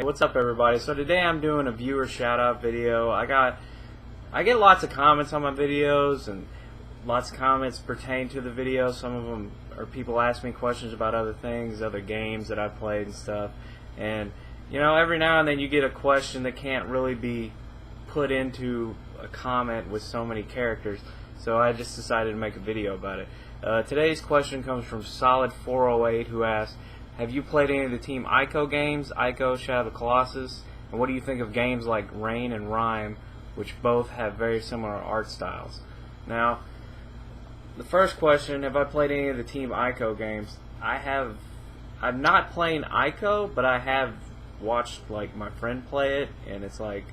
Hey, what's up everybody? So today I'm doing a viewer shout out video. I get lots of comments on my videos, and lots of comments pertain to the video. Some of them are people asking me questions about other things, other games that I've played and stuff. And you know, every now and then you get a question that can't really be put into a comment with so many characters. So I just decided to make a video about it. Today's question comes from Solid408, who asked, have you played any of the Team Ico games, Ico, Shadow of the Colossus, and what do you think of games like Rain and Rime, which both have very similar art styles? Now, the first question, have I played any of the Team Ico games? I'm not playing Ico, but I have watched like my friend play it, and it's like,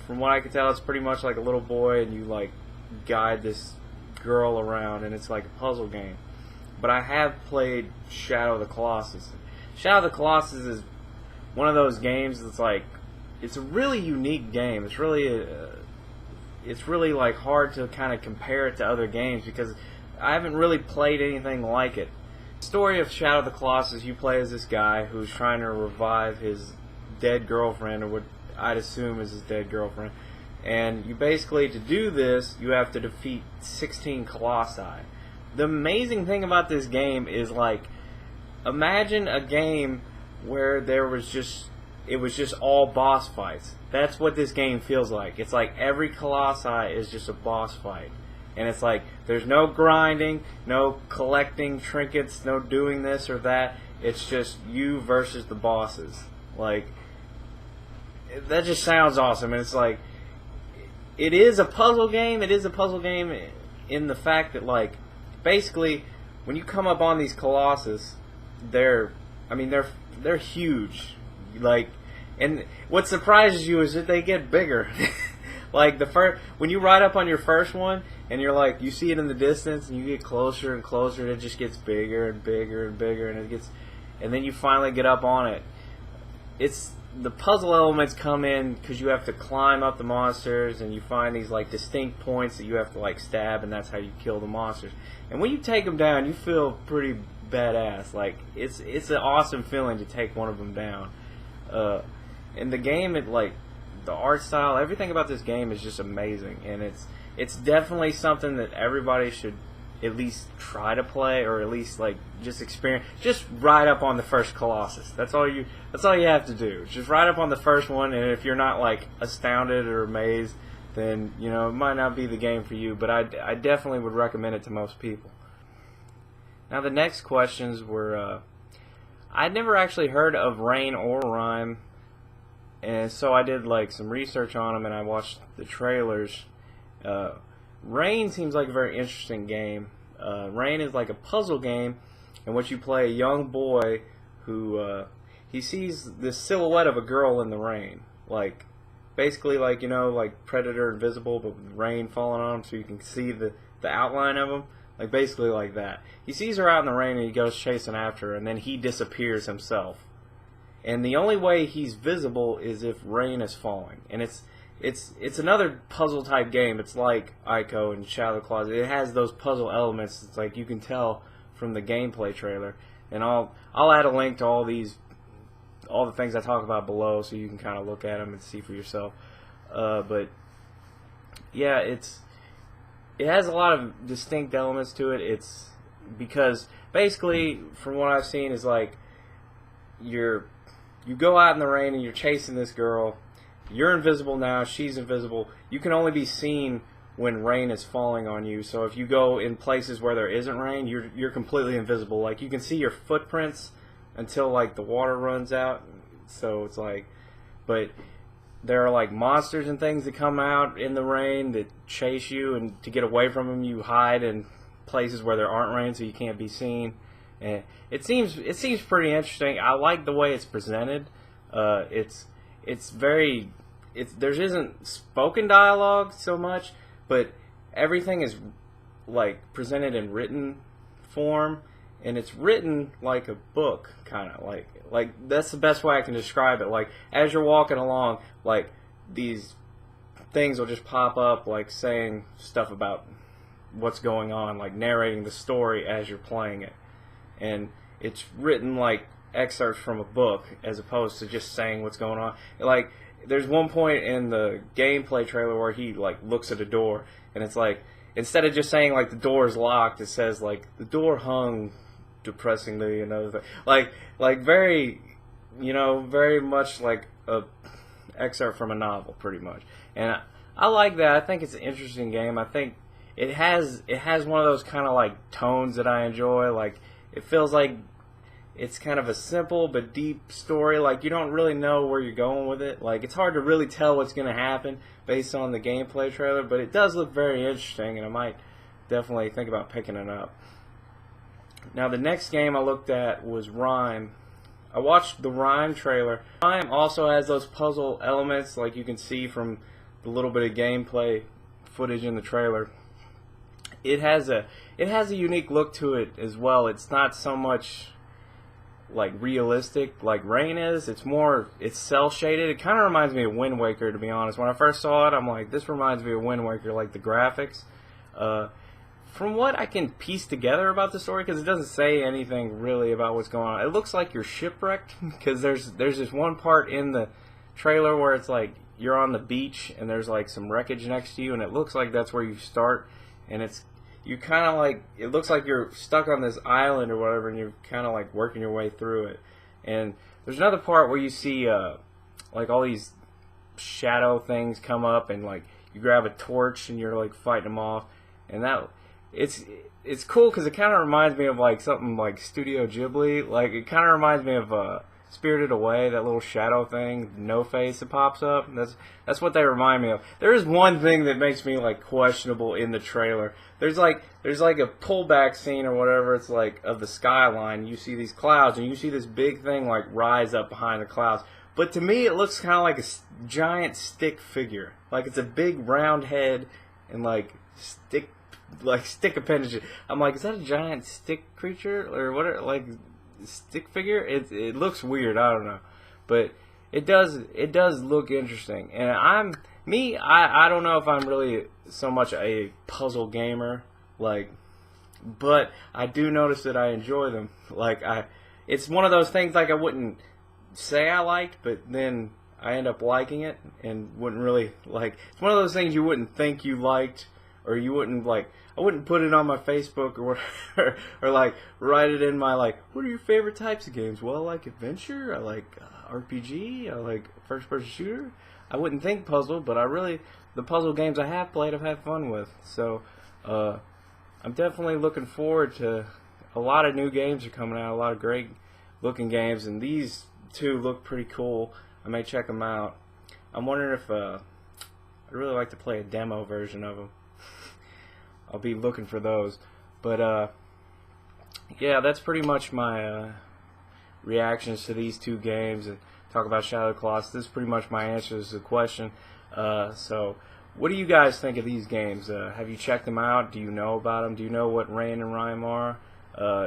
from what I can tell, it's pretty much like a little boy and you like guide this girl around, and it's like a puzzle game. But I have played Shadow of the Colossus. Shadow of the Colossus is one of those games that's like, it's a really unique game. It's really like hard to kind of compare it to other games because I haven't really played anything like it. The story of Shadow of the Colossus, you play as this guy who's trying to revive his dead girlfriend, or what I'd assume is his dead girlfriend. And you basically, to do this, you have to defeat 16 Colossi. The amazing thing about this game is, like, imagine a game where it was just all boss fights. That's what this game feels like. It's like every Colossi is just a boss fight. And it's like, there's no grinding, no collecting trinkets, no doing this or that. It's just you versus the bosses. Like, that just sounds awesome. And it's like, it is a puzzle game. It is a puzzle game in the fact that, like, basically, when you come up on these Colossus, they're huge. Like, and what surprises you is that they get bigger. Like when you ride up on your first one, and you're like, you see it in the distance, and you get closer and closer, and it just gets bigger and bigger and bigger, and then you finally get up on it. The puzzle elements come in because you have to climb up the monsters, and you find these like distinct points that you have to like stab, and that's how you kill the monsters. And when you take them down, you feel pretty badass. Like, it's an awesome feeling to take one of them down. And the game, the art style, everything about this game is just amazing, and it's definitely something that everybody should at least try to play, or at least like just experience. Just ride up on the first Colossus. That's all you have to do. Just ride up on the first one, and if you're not like astounded or amazed, then you know it might not be the game for you. But I definitely would recommend it to most people. Now the next questions were, I'd never actually heard of Rain or Rime, and so I did like some research on them, and I watched the trailers. Rain seems like a very interesting game. Rain is like a puzzle game in which you play a young boy who he sees this silhouette of a girl in the rain, like basically like, you know, like Predator Invisible, but with rain falling on him so you can see the outline of him, like basically like that. He sees her out in the rain, and he goes chasing after her, and then he disappears himself. And the only way he's visible is if rain is falling, and it's another puzzle type game. It's like Ico and Shadow of the Colossus. It has those puzzle elements. It's like you can tell from the gameplay trailer. And I'll add a link to all the things I talk about below, so you can kind of look at them and see for yourself. But yeah, it has a lot of distinct elements to it. It's because basically, from what I've seen, is like you go out in the rain and you're chasing this girl. You're invisible now, she's invisible. You can only be seen when rain is falling on you. So if you go in places where there isn't rain, you're completely invisible. Like, you can see your footprints until like the water runs out. So it's like, but there are like monsters and things that come out in the rain that chase you, and to get away from them you hide in places where there aren't rain so you can't be seen. And it seems pretty interesting. I like the way it's presented. There isn't spoken dialogue so much, but everything is like presented in written form, and it's written like a book, kind of like that's the best way I can describe it. Like, as you're walking along, like these things will just pop up, like saying stuff about what's going on, like narrating the story as you're playing it. And it's written like excerpts from a book as opposed to just saying what's going on. Like, there's one point in the gameplay trailer where he like looks at a door, and it's like, instead of just saying like the door is locked, it says like the door hung depressingly, like very, very much like a excerpt from a novel, pretty much. And I like that. I think it's an interesting game. I think it has one of those kind of like tones that I enjoy. Like, it feels like it's kind of a simple but deep story. Like, you don't really know where you're going with it. Like, it's hard to really tell what's going to happen based on the gameplay trailer, but it does look very interesting, and I might definitely think about picking it up. Now, the next game I looked at was Rime. I watched the Rime trailer. Rime also has those puzzle elements, like you can see from the little bit of gameplay footage in the trailer. It has a unique look to it as well. It's not so much like realistic like Rain is. It's cell shaded. It kind of reminds me of Wind Waker, to be honest. When I first saw it, I'm like, this reminds me of Wind Waker, like the graphics. From what I can piece together about the story, because it doesn't say anything really about what's going on, it looks like you're shipwrecked, because there's this one part in the trailer where it's like you're on the beach and there's like some wreckage next to you, and it looks like that's where you start, and you kind of like, it looks like you're stuck on this island or whatever, and you're kind of like working your way through it. And there's another part where you see like all these shadow things come up, and like you grab a torch and you're like fighting them off, and it's cool because it kind of reminds me of like something like Studio Ghibli. Like, it kind of reminds me of Spirited Away, that little shadow thing, no face that pops up. That's what they remind me of. There is one thing that makes me like questionable in the trailer. There's like a pullback scene or whatever. It's like of the skyline. You see these clouds, and you see this big thing like rise up behind the clouds. But to me, it looks kind of like a giant stick figure. Like, it's a big round head and like stick appendages. I'm like, is that a giant stick creature or what? Like, stick figure? It looks weird. I don't know, but it does look interesting. And I don't know if I'm really so much a puzzle gamer, like, but I do notice that I enjoy them. Like, it's one of those things like I wouldn't say I liked, but then I end up liking it and wouldn't really like. It's one of those things you wouldn't think you liked, or you wouldn't like. I wouldn't put it on my Facebook or whatever, or like write it in my like, what are your favorite types of games? Well, I like adventure, I like RPG, I like first-person shooter. I wouldn't think puzzle, but the puzzle games I have played, I've had fun with. So I'm definitely looking forward to a lot of new games are coming out, a lot of great looking games, and these two look pretty cool. I may check them out. I'm wondering if I'd really like to play a demo version of them. I'll be looking for those. But yeah, that's pretty much my reactions to these two games, and talk about Shadow of the Colossus. This is pretty much my answer to the question. So what do you guys think of these games? Have you checked them out? Do you know about them? Do you know what Rain and Rime are?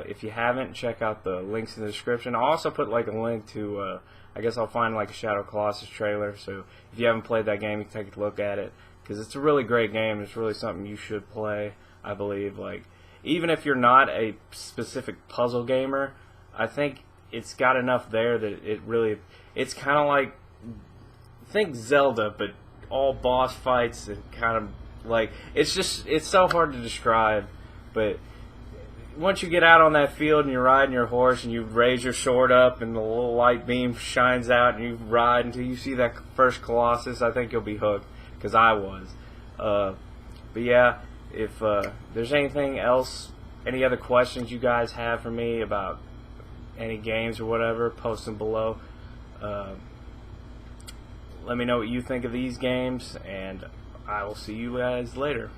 If you haven't, check out the links in the description. I'll also put like a link to I guess I'll find like a Shadow of the Colossus trailer, so if you haven't played that game, you can take a look at it, because it's a really great game. It's really something you should play, I believe. Like, even if you're not a specific puzzle gamer, I think it's got enough there that it's kind of like, think Zelda, but all boss fights, and kind of like, it's so hard to describe. But once you get out on that field and you're riding your horse and you raise your sword up and the little light beam shines out and you ride until you see that first Colossus, I think you'll be hooked, because I was. But yeah, if there's anything else, any other questions you guys have for me about any games or whatever, post them below. Let me know what you think of these games, and I will see you guys later.